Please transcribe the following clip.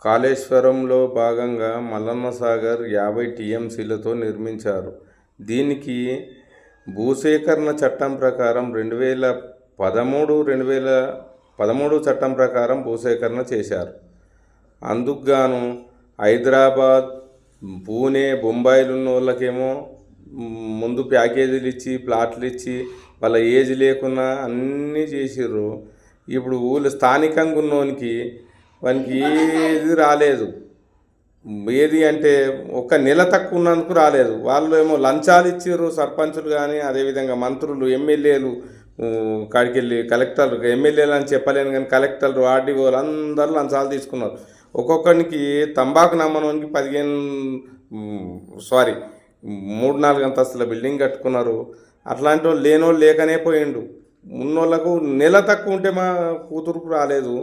కాళేశ్వరంలో భాగంగా మల్లన్న సాగర్ 50 టీఎంసీలతో నిర్మించారు. దీనికి భూసేకరణ చట్టం ప్రకారం 2013 చట్టం ప్రకారం భూసేకరణ చేశారు. అందుకుగాను హైదరాబాద్, పూణే, బొంబాయిలు ఉన్న వాళ్ళకేమో ముందు ప్యాకేజీలు ఇచ్చి ప్లాట్లు ఇచ్చి వాళ్ళ ఏజ్ లేకున్నా అన్నీ చేసిర్రు. ఇప్పుడు ఊళ్ళో స్థానికంగా ఉన్నోనికి వానికి ఏది రాలేదు. ఏది అంటే ఒక నెల తక్కువ ఉన్నందుకు రాలేదు. వాళ్ళు ఏమో లంచాలు ఇచ్చారు సర్పంచులు, కానీ అదేవిధంగా మంత్రులు, ఎమ్మెల్యేలు కాడికి వెళ్ళి కలెక్టర్లు, ఎమ్మెల్యేలు అని చెప్పలేను కానీ కలెక్టర్లు, ఆర్డీఓలు అందరూ లంచాలు తీసుకున్నారు. ఒక్కొక్కరికి తంబాకు నమ్మడానికి 3-4 అంతస్తుల బిల్డింగ్ కట్టుకున్నారు. అట్లాంటి వాళ్ళు లేనోళ్ళు లేకనే పోయిండు. ఉన్నోళ్ళకు నెల తక్కువ ఉంటే మా కూతురుకు రాలేదు.